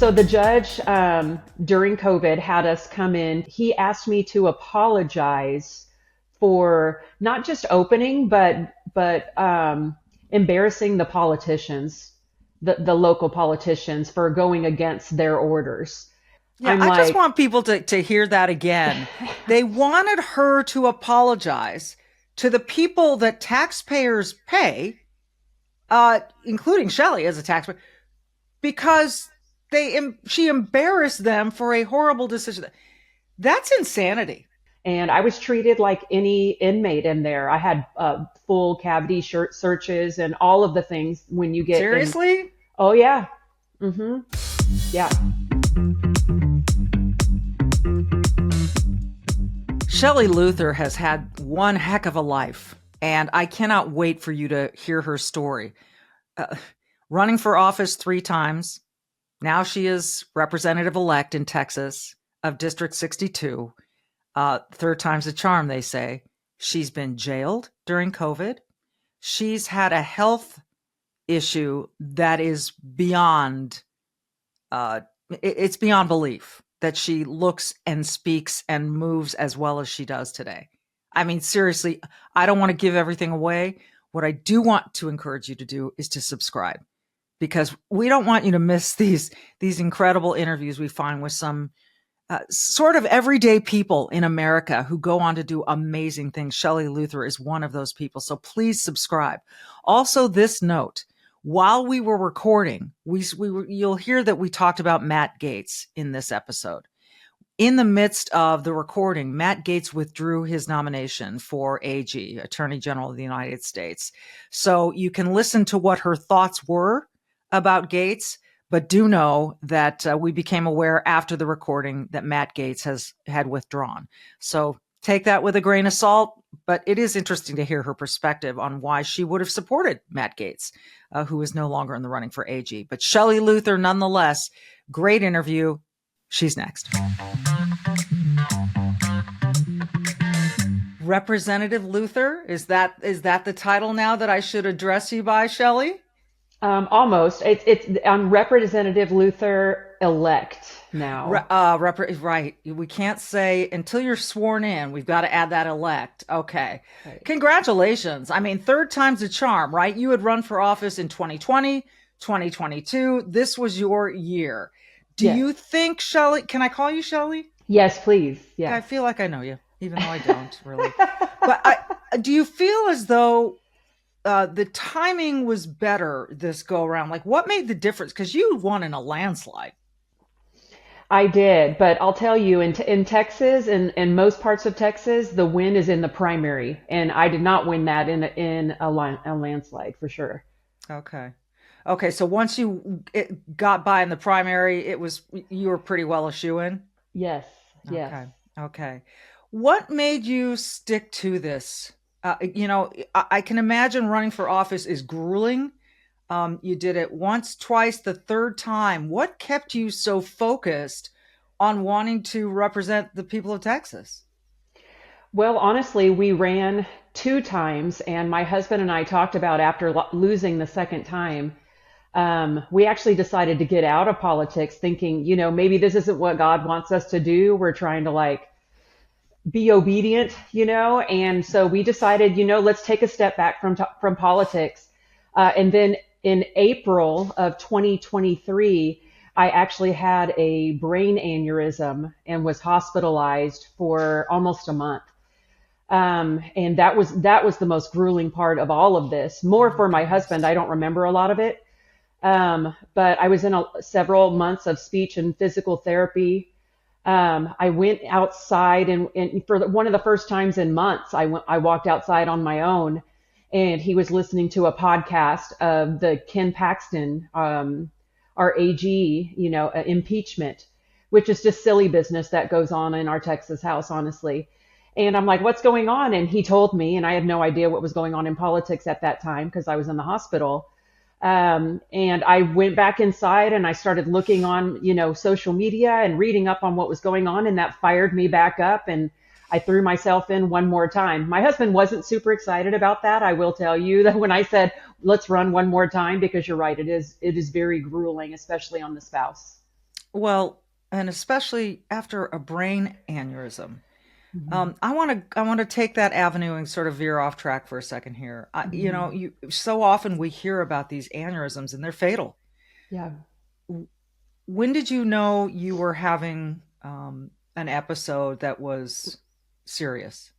So the judge during COVID had us come in. He asked me to apologize for not just opening, but embarrassing the politicians, the local politicians, for going against their orders. Yeah, I'm I just like, want people to hear that again. They wanted her to apologize to the people that taxpayers pay, including Shelley as a taxpayer, because she embarrassed them for a horrible decision. That's insanity. and I was treated like any inmate in there. I had full cavity shirt searches and all of the things when you get in. Seriously? Oh yeah. Mm-hmm. Yeah. Shelley Luther has had one heck of a life, and I cannot wait for you to hear her story. Running for office 3 times. Now she is representative-elect in Texas of District 62. Third time's a charm, they say. She's been jailed during COVID. She's had a health issue that is beyond, it's beyond belief that she looks and speaks and moves as well as she does today. I mean, seriously, I don't want to give everything away. What I do want to encourage you to do is to subscribe, because we don't want you to miss these incredible interviews we find with some sort of everyday people in America who go on to do amazing things. Shelley Luther is one of those people. So please subscribe. Also, this note, while we were recording, you'll hear that we talked about Matt Gaetz in this episode. In the midst of the recording, Matt Gaetz withdrew his nomination for AG, Attorney General of the United States. So you can listen to what her thoughts were about Gaetz, but do know that we became aware after the recording that Matt Gaetz had withdrawn. So take that with a grain of salt, but it is interesting to hear her perspective on why she would have supported Matt Gaetz, who is no longer in the running for AG. But Shelley Luther, nonetheless, great interview. She's next. Representative Luther, is that the title now that I should address you by, Shelley? Almost. I'm Representative Luther elect now. Right. We can't say until you're sworn in. We've got to add that elect. Okay. Right. Congratulations. I mean, third time's a charm, right? You had run for office in 2020, 2022. This was your year. Do you think, Shelley, can I call you Shelley? Yes, please. Yeah. I feel like I know you, even though I don't really. But do you feel as though the timing was better this go around? Like, what made the difference? Because you won in a landslide. I did, but I'll tell you, in Texas and most parts of Texas, the win is in the primary, and I did not win that in a landslide for sure. Okay. So once you got by in the primary, you were pretty well a shoo-in. Yes. Yes. Okay. What made you stick to this? I can imagine running for office is grueling. You did it once, twice, the third time. What kept you so focused on wanting to represent the people of Texas? Well, honestly, we ran 2 times, and my husband and I talked about after losing the second time, we actually decided to get out of politics, thinking, maybe this isn't what God wants us to do. We're trying to be obedient, and so we decided, let's take a step back from politics. And then in April of 2023, I actually had a brain aneurysm and was hospitalized for almost a month. And that was the most grueling part of all of this. More for my husband. I don't remember a lot of it. But I was in several months of speech and physical therapy. I went outside and for one of the first times in months, I walked outside on my own, and he was listening to a podcast of the Ken Paxton, our AG, impeachment, which is just silly business that goes on in our Texas house, honestly. And I'm like, what's going on? And he told me, and I had no idea what was going on in politics at that time because I was in the hospital. And I went back inside and I started looking on, social media and reading up on what was going on, and that fired me back up, and I threw myself in one more time. My husband wasn't super excited about that. I will tell you that when I said, let's run one more time, because you're right, it is very grueling, especially on the spouse. Well, and especially after a brain aneurysm. Mhm. I want to take that avenue and sort of veer off track for a second here. Mhm. You so often we hear about these aneurysms and they're fatal. Yeah. When did you know you were having an episode that was serious?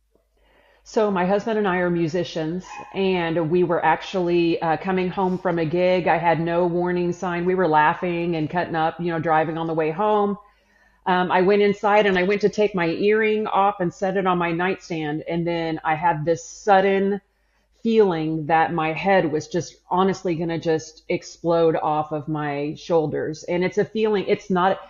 So my husband and I are musicians, and we were actually coming home from a gig. I had no warning sign. We were laughing and cutting up, driving on the way home. I went inside and I went to take my earring off and set it on my nightstand, and then I had this sudden feeling that my head was just honestly going to just explode off of my shoulders. And it's a feeling. It's not.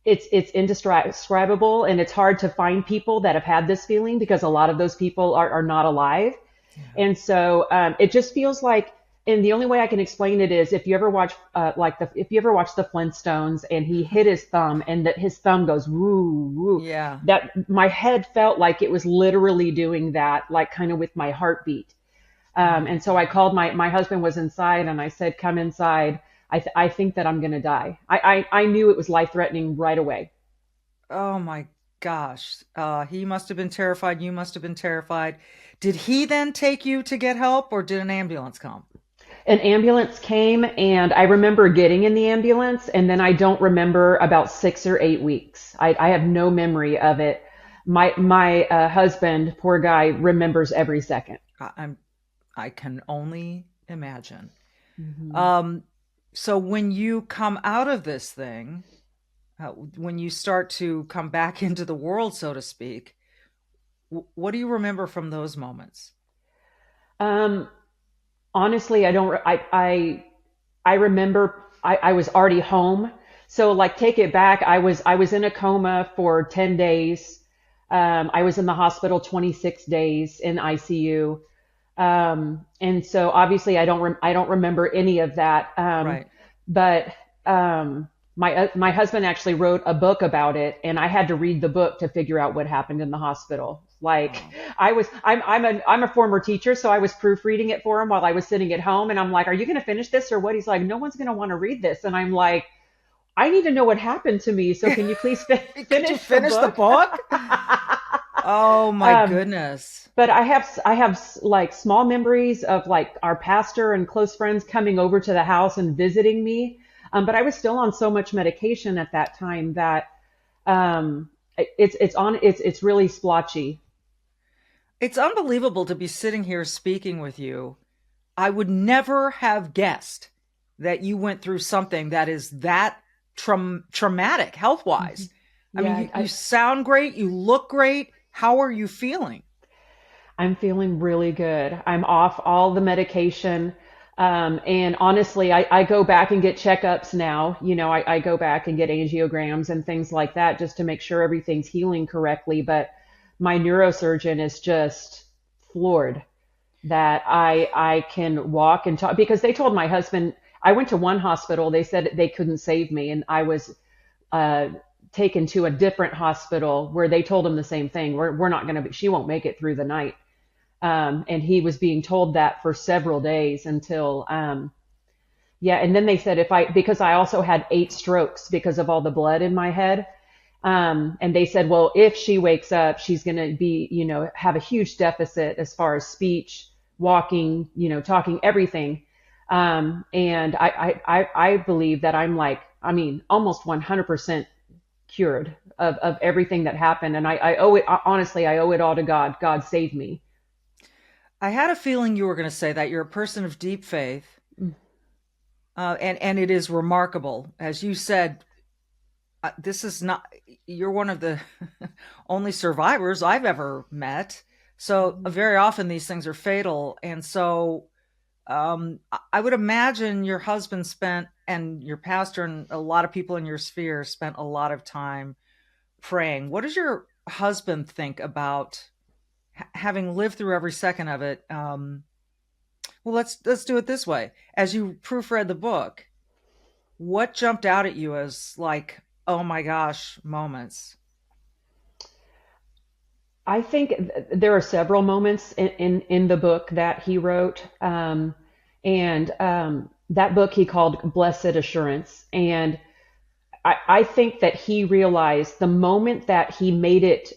It's indescribable, and it's hard to find people that have had this feeling because a lot of those people are not alive. Yeah. And so it just feels like, and the only way I can explain it is if you ever watch if you ever watch the Flintstones and he hit his thumb and that his thumb goes woo woo, Yeah. that my head felt like it was literally doing that, like kind of with my heartbeat. And so I called my husband was inside and I said, come inside. I think that I'm going to die. I knew it was life threatening right away. Oh my gosh. He must have been terrified. You must have been terrified. Did he then take you to get help or did an ambulance come? An ambulance came and I remember getting in the ambulance and then I don't remember about 6 or 8 weeks. I have no memory of it. My husband, poor guy, remembers every second. I'm I can only imagine. Hmm. Um, so when you come out of this thing, when you start to come back into the world, so to speak, what do you remember from those moments? Um, Honestly, I don't. I remember I was already home. So like take it back. I was in a coma for 10 days. I was in the hospital 26 days in ICU. And so obviously I don't remember any of that. Right. But my husband actually wrote a book about it, and I had to read the book to figure out what happened in the hospital. Like Wow. I'm a former teacher, so I was proofreading it for him while I was sitting at home, and I'm like, "Are you going to finish this or what?" He's like, "No one's going to want to read this," and I'm like, "I need to know what happened to me, so can you please Could you finish the finish the book?" book? Oh my um, goodness. but I have like small memories of like our pastor and close friends coming over to the house and visiting me. But I was still on so much medication at that time that it's really splotchy. It's unbelievable to be sitting here speaking with you. I would never have guessed that you went through something that is that traumatic health Mhm. wise. I mean, Yeah, you sound great. You look great. How are you feeling? I'm feeling really good. I'm off all the medication. And honestly, I go back and get checkups now. I go back and get angiograms and things like that just to make sure everything's healing correctly. But my neurosurgeon is just floored that I can walk and talk because they told my husband, I went to one hospital, they said they couldn't save me. And I was uh, taken to a different hospital where they told him the same thing. We're not going to be, she won't make it through the night. And he was being told that for several days until, yeah. And then they said because I also had 8 strokes because of all the blood in my head. And they said, well, if she wakes up, she's going to be, have a huge deficit as far as speech, walking, talking, everything. And I believe that I'm like, I mean, almost 100% cured of everything that happened. And I owe it, honestly, I owe it all to God. God saved me. I had a feeling you were going to say that. You're a person of deep faith, and it is remarkable, as you said. This is not. You're one of the only survivors I've ever met. So very often these things are fatal, and so I would imagine your husband spent, and your pastor, and a lot of people in your sphere spent a lot of time praying. What does your husband think about having lived through every second of it? Well, let's do it this way. As you proofread the book, what jumped out at you as like, oh my gosh, moments? I think there are several moments in the book that he wrote. And that book he called Blessed Assurance. And I think that he realized the moment that he made it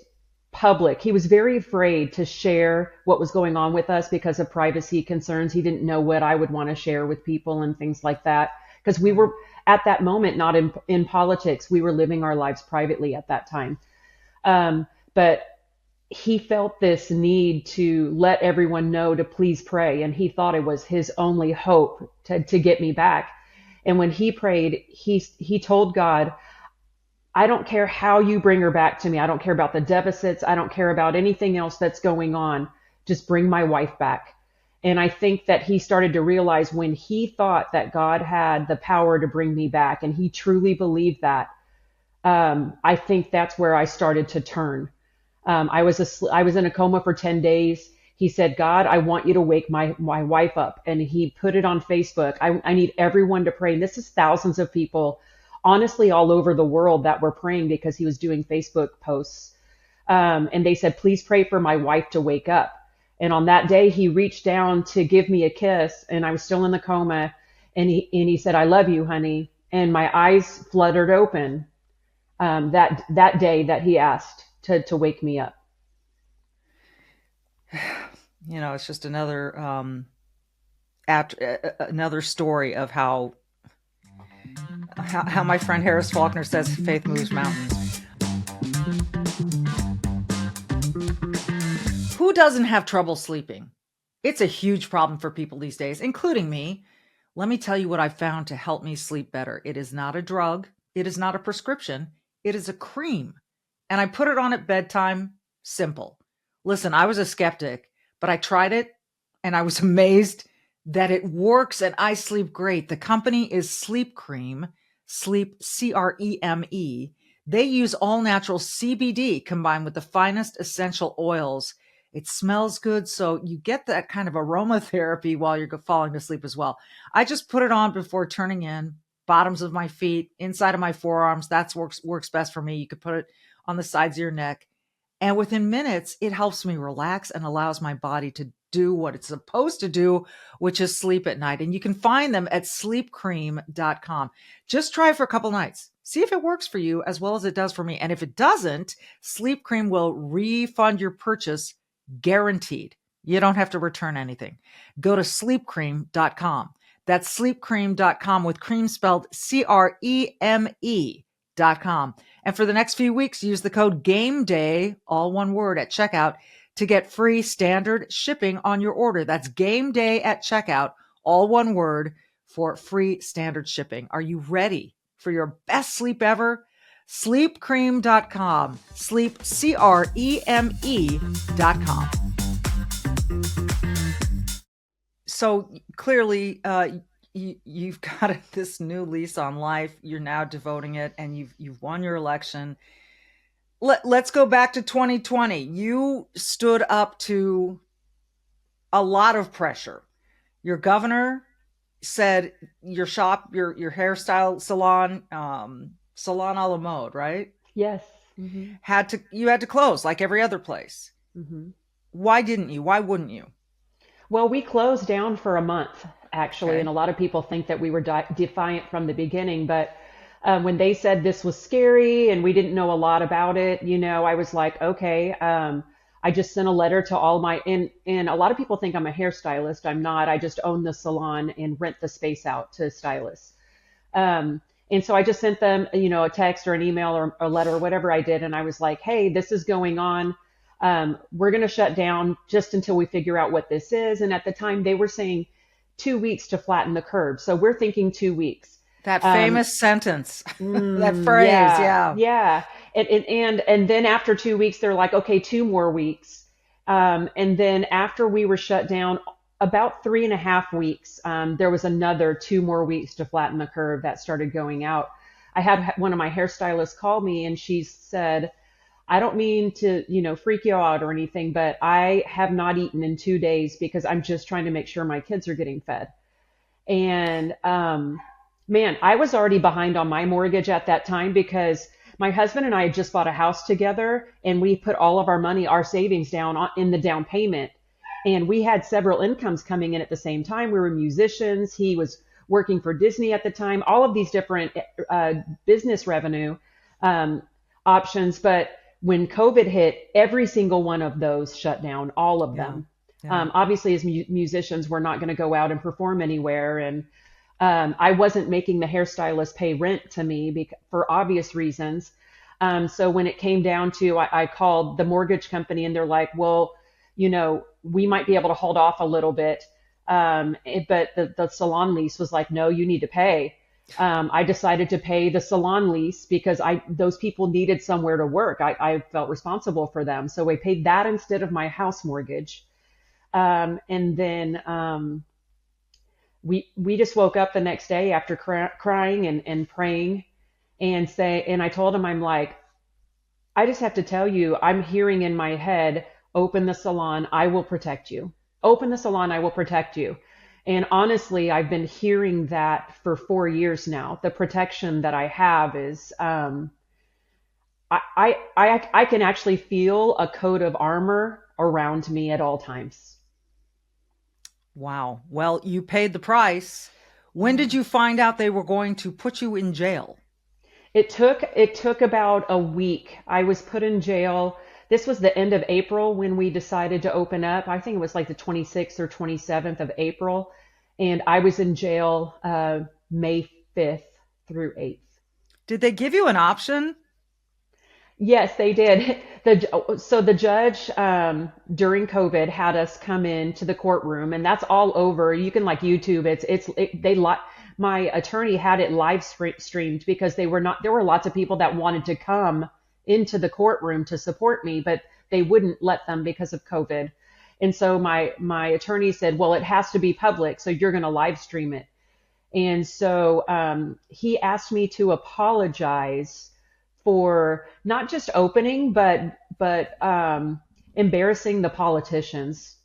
public, he was very afraid to share what was going on with us because of privacy concerns. He didn't know what I would want to share with people and things like that. Because we were at that moment not in politics. We were living our lives privately at that time. But he felt this need to let everyone know to please pray. And he thought it was his only hope to get me back. And when he prayed, he told God, I don't care how you bring her back to me. I don't care about the deficits. I don't care about anything else that's going on. Just bring my wife back. And I think that he started to realize when he thought that God had the power to bring me back, and he truly believed that, I think that's where I started to turn. I was in a coma for 10 days. He said, God, I want you to wake my wife up. And he put it on Facebook. I need everyone to pray. And this is thousands of people, honestly, all over the world that were praying because he was doing Facebook posts. And they said, please pray for my wife to wake up. And on that day, he reached down to give me a kiss, and I was still in the coma. And he said, I love you, honey. And my eyes fluttered open that day that he asked to wake me up. You know, it's just another another story of how my friend Harris Faulkner says faith moves mountains. Who doesn't have trouble sleeping? It's a huge problem for people these days, including me. Let me tell you what I found to help me sleep better. It is not a drug. It is not a prescription. It is a cream. And I put it on at bedtime. Simple. Listen, I was a skeptic, but I tried it and I was amazed that it works and I sleep great. The company is Sleep Cream, Sleep, C-R-E-M-E. They use all natural CBD combined with the finest essential oils. It smells good, so you get that kind of aromatherapy while you're falling to sleep as well. I just put it on before turning in, bottoms of my feet, inside of my forearms. That works best for me. You could put it on the sides of your neck. And within minutes, it helps me relax and allows my body to do what it's supposed to do, which is sleep at night. And you can find them at sleepcream.com. Just try it for a couple nights. See if it works for you as well as it does for me. And if it doesn't, Sleep Cream will refund your purchase, guaranteed. You don't have to return anything. Go to sleepcream.com. That's sleepcream.com with cream spelled CREME.com. And for the next few weeks, use the code GAMEDAY, all one word, at checkout to get free standard shipping on your order. That's GameDay at checkout, all one word, for free standard shipping. Are you ready for your best sleep ever? Sleepcream.com. Sleep, CREME.com. So clearly, you've got this new lease on life. You're now devoting it, and you've won your election. Let's go back to 2020. You stood up to a lot of pressure. Your governor said your shop, your hairstyle salon, Salon a la mode, right? Yes. Mm-hmm. You had to close like every other place. Mm-hmm. Why didn't you? Why wouldn't you? Well, we closed down for a month, actually, Okay. and a lot of people think that we were defiant from the beginning. But when they said this was scary and we didn't know a lot about it, I was like, okay. I just sent a letter to all and a lot of people think I'm a hairstylist. I'm not. I just own the salon and rent the space out to stylists. And so I just sent them, a text or an email or a letter or whatever I did. And I was like, hey, this is going on. We're going to shut down just until we figure out what this is. And at the time they were saying 2 weeks to flatten the curve. So we're thinking 2 weeks. That famous sentence, that phrase. Yeah. Yeah. And then after 2 weeks, they're like, okay, 2 more weeks. And then after we were shut down, about 3.5 weeks, there was another 2 more weeks to flatten the curve that started going out. I had one of my hairstylists call me and she said, I don't mean to, freak you out or anything, but I have not eaten in 2 days because I'm just trying to make sure my kids are getting fed. And, man, I was already behind on my mortgage at that time because my husband and I had just bought a house together and we put all of our money, our savings down in the down payment. And we had several incomes coming in at the same time. We were musicians. He was working for Disney at the time, all of these different business revenue options. But when COVID hit, every single one of those shut down, all of Yeah. them. Yeah. Obviously, as musicians, we're not going to go out and perform anywhere. And I wasn't making the hairstylist pay rent to me for obvious reasons. So when it came down to, I called the mortgage company and they're like, well, we might be able to hold off a little bit. But the salon lease was like, no, you need to pay. I decided to pay the salon lease because those people needed somewhere to work. I felt responsible for them. So I paid that instead of my house mortgage. And then we just woke up the next day after crying and praying and I told him, I'm like, I just have to tell you, I'm hearing in my head, open the salon, I will protect you. Open the salon, I will protect you. And honestly, I've been hearing that for 4 years now. The protection that I have is, I can actually feel a coat of armor around me at all times. Wow. Well, you paid the price. When did you find out they were going to put you in jail? It took about a week. I was put in jail. This was the end of April when we decided to open up. I think it was like the 26th or 27th of April. And I was in jail May 5th through 8th. Did they give you an option? Yes, they did. So the judge during COVID had us come in to the courtroom, and that's all over. You can like YouTube. My attorney had it live streamed because there were lots of people that wanted to come into the courtroom to support me, but they wouldn't let them because of COVID. And so my attorney said, well, it has to be public, so you're going to live stream it. And so he asked me to apologize for not just opening, but embarrassing the politicians,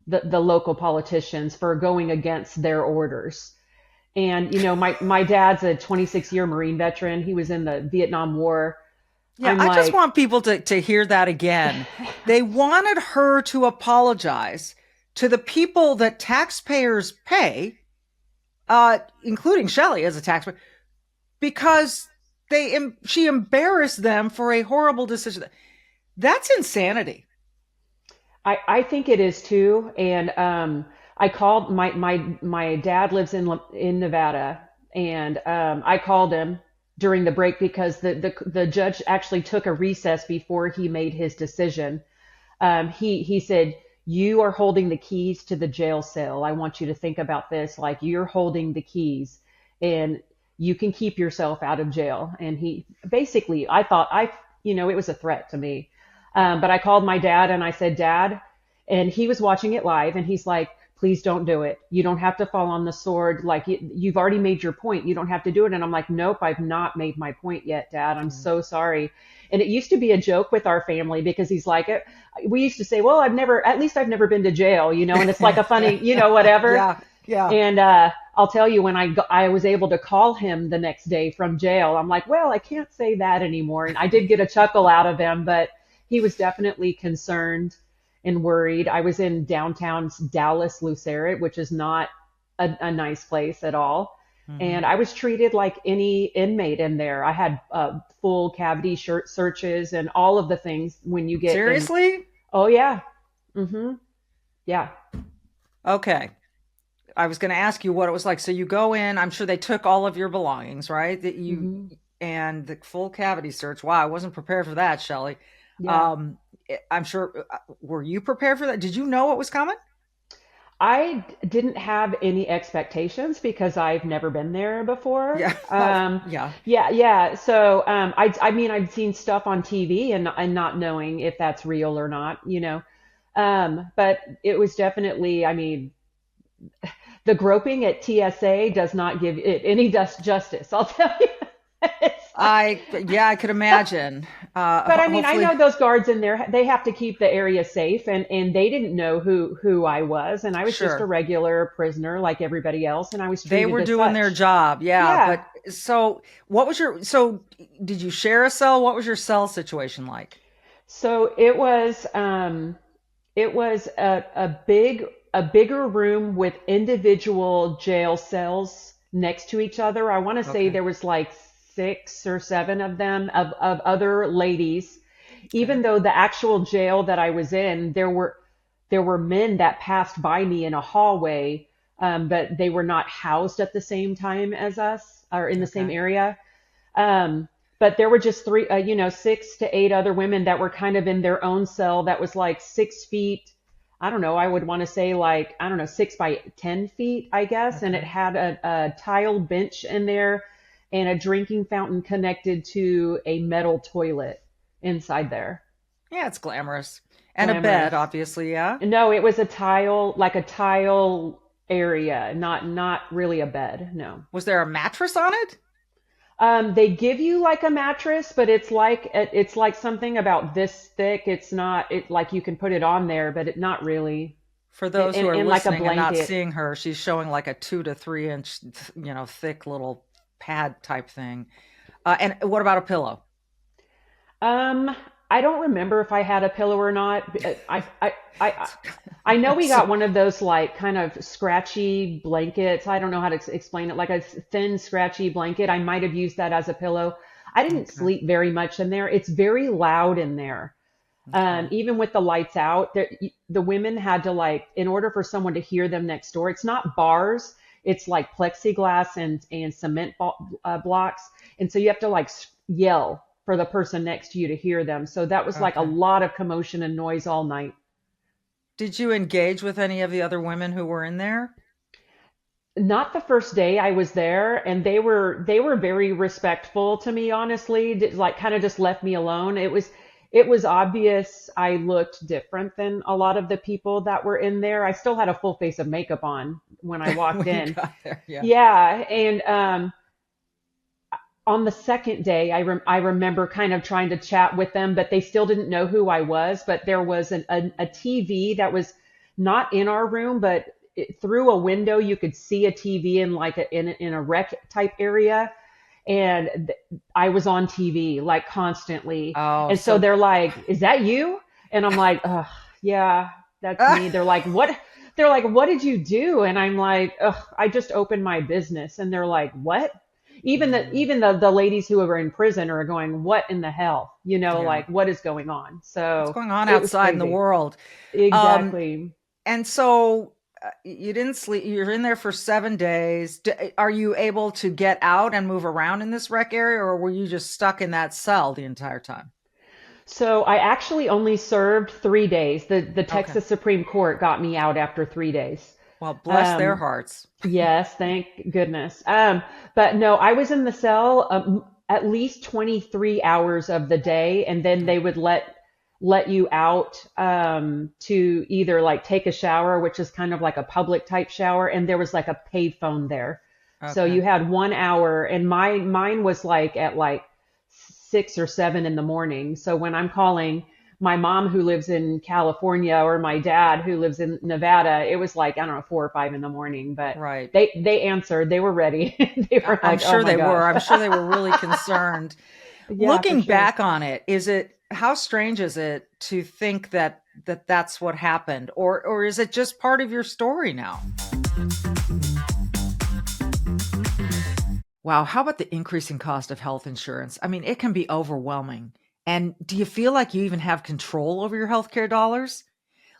the local politicians, for going against their orders. And my dad's a 26-year Marine veteran. He was in the Vietnam War. Yeah, I just want people to hear that again. They wanted her to apologize to the people that taxpayers pay, including Shelley as a taxpayer, because she embarrassed them for a horrible decision. That's insanity. I think it is too. And I called my dad lives in Nevada, and I called him during the break because the judge actually took a recess before he made his decision. He said, you are holding the keys to the jail cell. I want you to think about this, like you're holding the keys and you can keep yourself out of jail. And he basically, I thought it was a threat to me. But I called my dad and I said, Dad, and he was watching it live and he's like, please don't do it. You don't have to fall on the sword. Like you've already made your point. You don't have to do it. And I'm like, nope, I've not made my point yet, Dad. I'm so sorry. And it used to be a joke with our family because he's like, we used to say, well, I've never been to jail, and it's like a funny, whatever. Yeah. Yeah. And, I'll tell you, when I was able to call him the next day from jail, I'm like, well, I can't say that anymore. And I did get a chuckle out of him, but he was definitely concerned and worried. I was in downtown Dallas, Lucerne, which is not a nice place at all. Mm-hmm. And I was treated like any inmate in there. I had full cavity searches and all of the things when you get Seriously? Oh, yeah. Mm-hmm. Yeah. Okay. I was going to ask you what it was like. So you go in, I'm sure they took all of your belongings, right? And the full cavity search. Wow, I wasn't prepared for that, Shelley. Yeah. I'm sure, were you prepared for that? Did you know what was coming? I didn't have any expectations because I've never been there before. Yeah. Yeah. So, I mean, I've seen stuff on TV and not knowing if that's real or not, but it was definitely, I mean, the groping at TSA does not give it any justice. I'll tell you. I could imagine. But I mean, I know those guards in there, they have to keep the area safe, and they didn't know who I was, and I was just a regular prisoner like everybody else, and I was treated They were as doing such. their job. Yeah. But so did you share a cell? What was your cell situation like? So it was a bigger room with individual jail cells next to each other. I want to say Okay. there was like 6 or 7 of them, of other ladies. Okay. Even though the actual jail that I was in, there were men that passed by me in a hallway, but they were not housed at the same time as us or in the same Okay. area. Um, but there were just 6 to 8 other women that were kind of in their own cell that was like 6 feet. I don't know. I would want to say like, I don't know, 6 by 10 feet, I guess. And it Okay. had a tile bench in there and a drinking fountain connected to a metal toilet inside there. Yeah, it's glamorous. And a bed, Glamorous. obviously, yeah. No, it was a tile, like a tile area, not really a bed. No. Was there a mattress on it? They give you like a mattress, but it's like something about this thick. It's not it like you can put it on there, but not really. For And, those who and, are and like a listening and not blanket. seeing her, she's showing like a 2 to 3 inch, thick little pad type thing. And what about a pillow? Um, I don't remember if I had a pillow or not. I know we So, got one of those like kind of scratchy blankets. I don't know how to explain it. Like a thin scratchy blanket. I might have used that as a pillow. I didn't okay. sleep very much in there. It's very loud in there. Okay. Even with the lights out, the women had to like, in order for someone to hear them next door, it's not bars, it's like plexiglass and cement blocks. And so you have to like yell for the person next to you to hear them. So that was like a Okay. lot of commotion and noise all night. Did you engage with any of the other women who were in there? Not the first day I was there, and they were very respectful to me, honestly. Like kind of just left me alone. It was obvious I looked different than a lot of the people that were in there. I still had a full face of makeup on when I walked When you in. got there, yeah. Yeah, and on the second day, I remember kind of trying to chat with them, but they still didn't know who I was. But there was a TV that was not in our room, but through a window you could see a TV in like in a rec type area, and I was on TV like constantly. Oh, And so so they're like, "Is that you?" And I'm like, "Ugh, yeah, that's me." They're like, "What?" They're like, "What did you do?" And I'm like, "Ugh, I just opened my business." And they're like, "What?" Even the mm, even the the ladies who were in prison are going, "What in the hell?" yeah. Like what is going on? What's So going on it was outside in the crazy. world? Um, Exactly. and so you didn't sleep. You're in there for 7 days. Are you able to get out and move around in this rec area, or were you just stuck in that cell the entire time? So I actually only served 3 days. The Okay. Texas Supreme Court got me out after 3 days. Well, bless their Um, hearts. yes, thank goodness. But no, I was in the cell at least 23 hours of the day, and then they would let you out to either like take a shower, which is kind of like a public type shower, and there was like a payphone there. So Okay. you had 1 hour, and mine was like at like 6 or 7 in the morning. So when I'm calling my mom who lives in California or my dad who lives in Nevada, it was like, I don't know, 4 or 5 in the morning, but Right. they answered, they were ready. They were I'm like, oh sure my they were. gosh. I'm sure they were really concerned. Yeah, for Looking sure. back on it, is it how strange is it to think that's what happened, or is it just part of your story now? Wow, how about the increasing cost of health insurance? I mean, it can be overwhelming. And do you feel like you even have control over your healthcare dollars?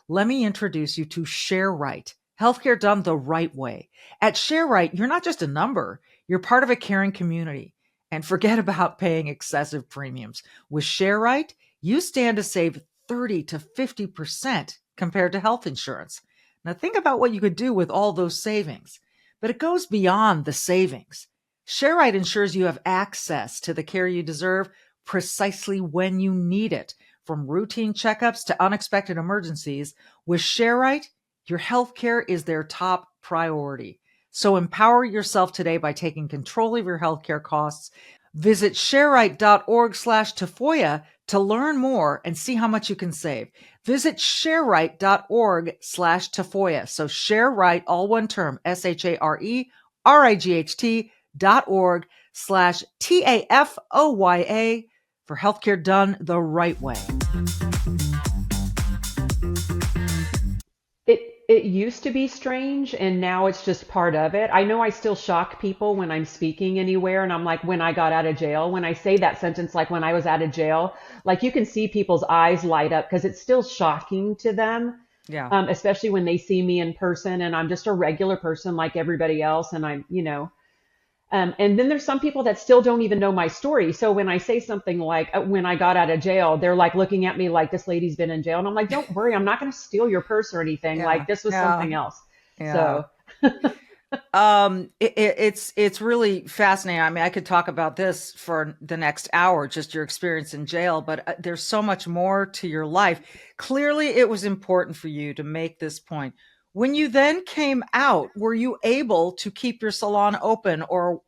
Let me introduce you to ShareRight, healthcare done the right way. At ShareRight, you're not just a number, you're part of a caring community. And forget about paying excessive premiums. With ShareRight, you stand to save 30 to 50% compared to health insurance. Now, think about what you could do with all those savings. But it goes beyond the savings. ShareRight ensures you have access to the care you deserve precisely when you need it. From routine checkups to unexpected emergencies, with ShareRight, your healthcare is their top priority. So empower yourself today by taking control of your healthcare costs. Visit shareright.org/Tafoya to learn more and see how much you can save. Visit shareright.org/Tafoya. So ShareRight, all one term, ShareRight.org/TAFOYA for healthcare done the right way. It it used to be strange and now it's just part of it. I know I still shock people when I'm speaking anywhere and I'm like, when I got out of jail, when I say that sentence, like when I was out of jail, like you can see people's eyes light up because it's still shocking to them. Yeah. Especially when they see me in person and I'm just a regular person like everybody else. And and then there's some people that still don't even know my story. So when I say something like when I got out of jail, they're like looking at me like this lady's been in jail. And I'm like, don't worry, I'm not going to steal your purse or anything. Yeah. Like this was Yeah. something else. Yeah. So It's really fascinating. I mean, I could talk about this for the next hour, just your experience in jail, but there's so much more to your life. Clearly, it was important for you to make this point. When you then came out, were you able to keep your salon open, or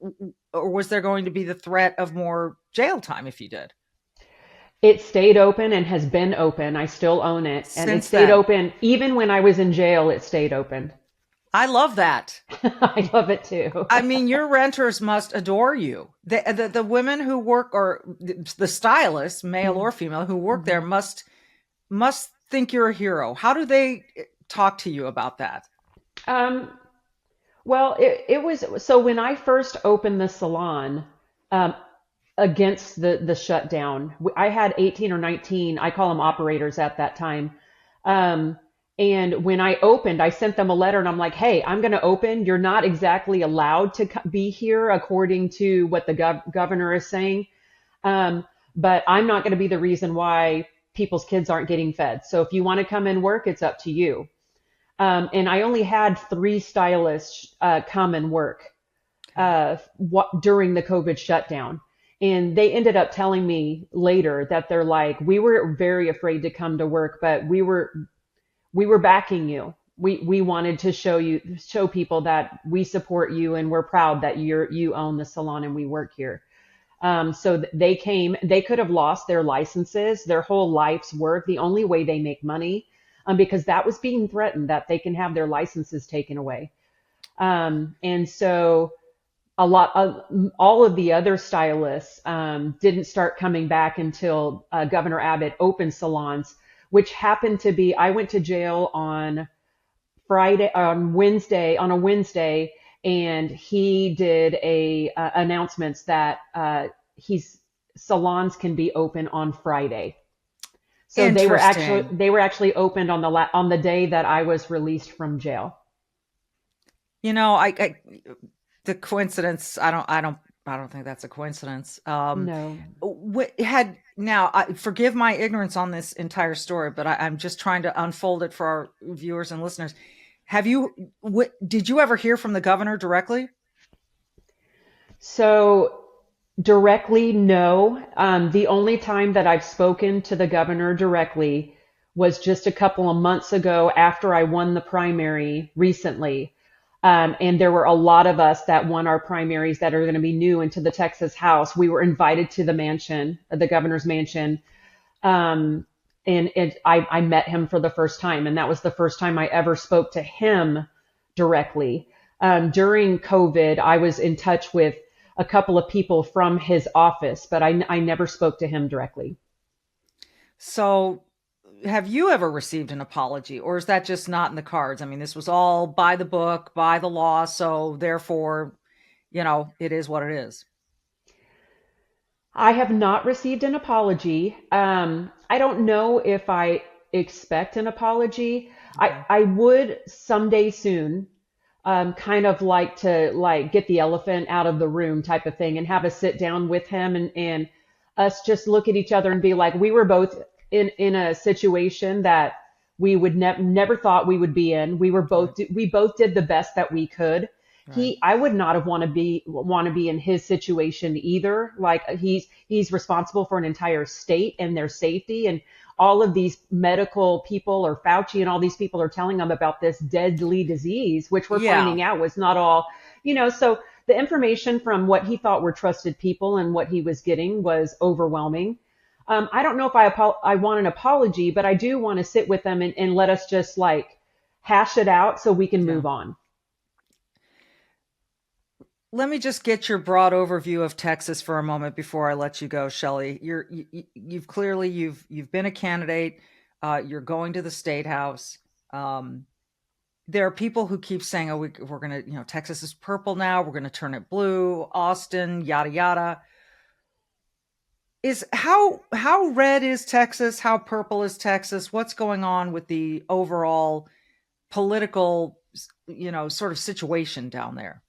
was there going to be the threat of more jail time if you did? it stayed open and has been open. I still own it. And it Since stayed then, open. Even when I was in jail, it stayed open. I love that. I love it too. I mean, your renters must adore you. The women who work, or the stylists, male or female, who work there Mhm. must think you're a hero. How do they talk to you about that? Um, well, it was so when I first opened the salon, um, against the shutdown. I had 18 or 19, I call them operators at that time. Um, and when I opened, I sent them a letter and I'm like, hey, I'm going to open. You're not exactly allowed to be here according to what the governor is saying. Um, but I'm not going to be the reason why people's kids aren't getting fed. So if you want to come and work, it's up to you. And I only had 3 stylists come and work during the COVID shutdown. And they ended up telling me later that they're like, we were very afraid to come to work, but we were backing you. We wanted to show people that we support you and we're proud that you own the salon and we work here. So they came, they could have lost their licenses, their whole life's work, the only way they make money, because that was being threatened that they can have their licenses taken away. And so a lot of all of the other stylists didn't start coming back until Governor Abbott opened salons, which happened to be, I went to jail on on a Wednesday, and he did a announcements that he's salons can be open on Friday. So Interesting. they were actually opened on on the day that I was released from jail. You know, the coincidence. I don't think that's a coincidence. No. Had now, forgive my ignorance on this entire story, but I'm just trying to unfold it for our viewers and listeners. Did you ever hear from the governor directly? So directly, no. The only time that I've spoken to the governor directly was just a couple of months ago after I won the primary recently. And there were a lot of us that won our primaries that are going to be new into the Texas House. We were invited to the mansion, the governor's mansion. I met him for the first time. And that was the first time I ever spoke to him directly. During COVID, I was in touch with a couple of people from his office, but I never spoke to him directly. So, have you ever received an apology, or is that just not in the cards? I mean, this was all by the book, by the law, so therefore, it is what it is. I have not received an apology. I don't know if I expect an apology. Okay. I would someday soon, kind of like to like get the elephant out of the room type of thing and have a sit down with him and us just look at each other and be like, we were both in a situation that we would never thought we would be in. Right. We both did the best that we could. Right. I would not have want to be in his situation either. Like he's responsible for an entire state and their safety, and all of these medical people or Fauci and all these people are telling him about this deadly disease, which we're Yeah. finding out was not all, so the information from what he thought were trusted people and what he was getting was overwhelming. I don't know if I want an apology, but I do want to sit with them and let us just like hash it out so we can Yeah. move on. Let me just get your broad overview of Texas for a moment before I let you go, Shelley. You've clearly you've been a candidate. You're going to the state house. Um, there are people who keep saying, oh, we're going to, Texas is purple now. We're going to turn it blue, Austin, yada, yada. Is how red is Texas? How purple is Texas? What's going on with the overall political, sort of situation down there?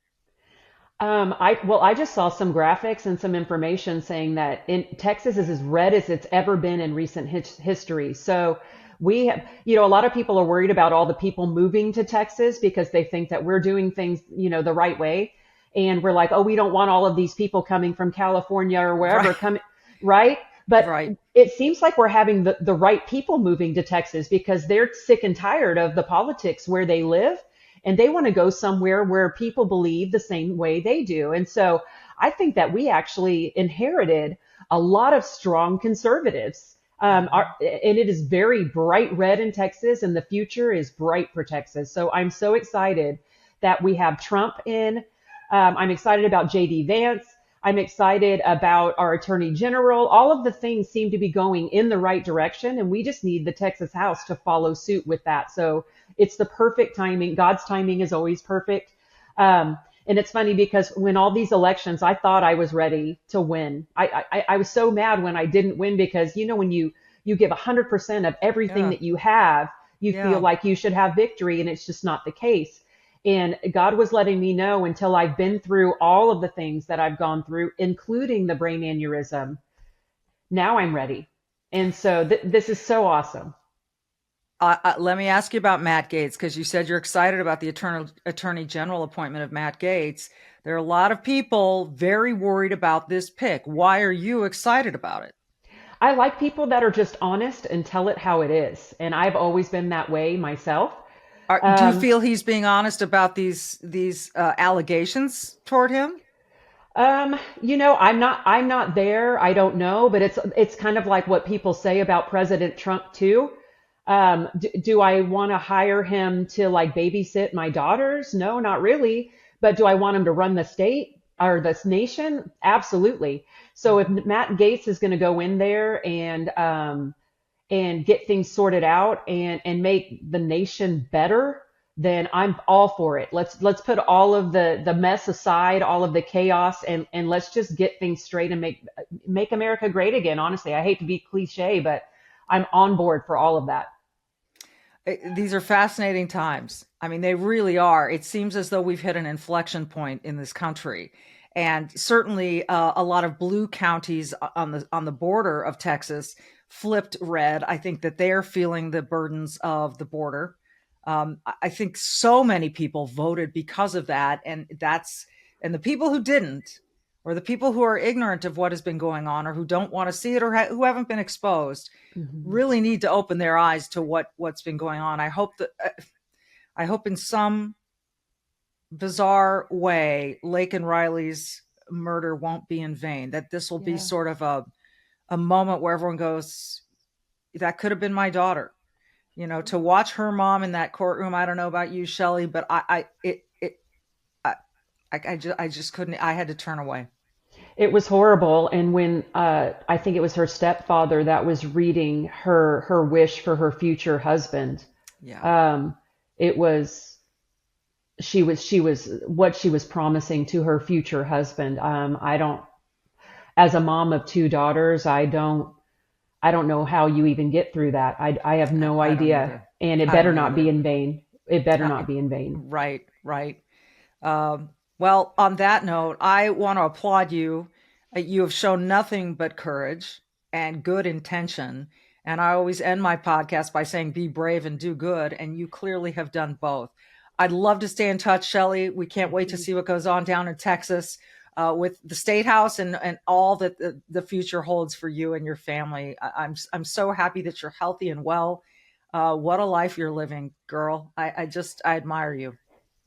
I just saw some graphics and some information saying that in Texas is as red as it's ever been in recent history. So we have, a lot of people are worried about all the people moving to Texas because they think that we're doing things, the right way. And we're like, oh, we don't want all of these people coming from California or wherever Right. coming, right? But Right. it seems like we're having the right people moving to Texas because they're sick and tired of the politics where they live and they want to go somewhere where people believe the same way they do. And so I think that we actually inherited a lot of strong conservatives. And it is very bright red in Texas, and the future is bright for Texas. So I'm so excited that we have Trump in. I'm excited about JD Vance. I'm excited about our attorney general. All of the things seem to be going in the right direction, and we just need the Texas House to follow suit with that. So it's the perfect timing. God's timing is always perfect. And it's funny because when all these elections, I thought I was ready to win. I was so mad when I didn't win because, when you give 100% of everything Yeah. that you have, you Yeah. feel like you should have victory, and it's just not the case. And God was letting me know until I've been through all of the things that I've gone through, including the brain aneurysm. Now I'm ready. And so this is so awesome. Let me ask you about Matt Gaetz, because you said you're excited about the attorney general appointment of Matt Gaetz. There are a lot of people very worried about this pick. Why are you excited about it? I like people that are just honest and tell it how it is. And I've always been that way myself. Do you Um, feel he's being honest about these allegations toward him? I'm not there. I don't know, but it's kind of like what people say about President Trump too. Do I want to hire him to like babysit my daughters? No, not really. But do I want him to run the state or this nation? Absolutely. So if Matt Gaetz is going to go in there and get things sorted out and make the nation better, then I'm all for it. Let's put all of the mess aside, all of the chaos, and let's just get things straight and make America great again. Honestly, I hate to be cliche, but I'm on board for all of that. These are fascinating times. I mean, they really are. It seems as though we've hit an inflection point in this country. And certainly a lot of blue counties on the border of Texas flipped red. I think that they're feeling the burdens of the border. I think so many people voted because of that. And the people who didn't, or the people who are ignorant of what has been going on, or who don't want to see it, or who haven't been exposed, Mhm. really need to open their eyes to what's been going on. I hope in some bizarre way, Lake and Riley's murder won't be in vain, that this will be Yeah. sort of a moment where everyone goes, that could have been my daughter. To watch her mom in that courtroom. I don't know about you, Shelley, but I just couldn't. I had to turn away. It was horrible. And when I think it was her stepfather that was reading her wish for her future husband, Yeah. um, it was she was what she was promising to her future husband. I don't, as a mom of two daughters, I don't know how you even get through that. I have no I don't idea, either. and it I better don't not be either. in vain. It better not be in vain. Right, right. Well, on that note, I want to applaud you. You have shown nothing but courage and good intention. And I always end my podcast by saying, be brave and do good. And you clearly have done both. I'd love to stay in touch, Shelley. We can't wait to see what goes on down in Texas with the State House and all that the future holds for you and your family. I'm so happy that you're healthy and well. What a life you're living, girl. I admire you.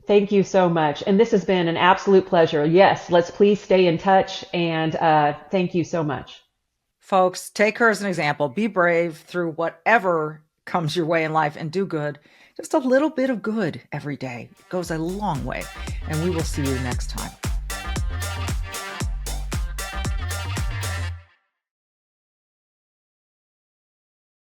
Thank you so much. And this has been an absolute pleasure. Yes, let's please stay in touch. And thank you so much. Folks, take her as an example. Be brave through whatever comes your way in life and do good. Just a little bit of good every day goes a long way. And we will see you next time.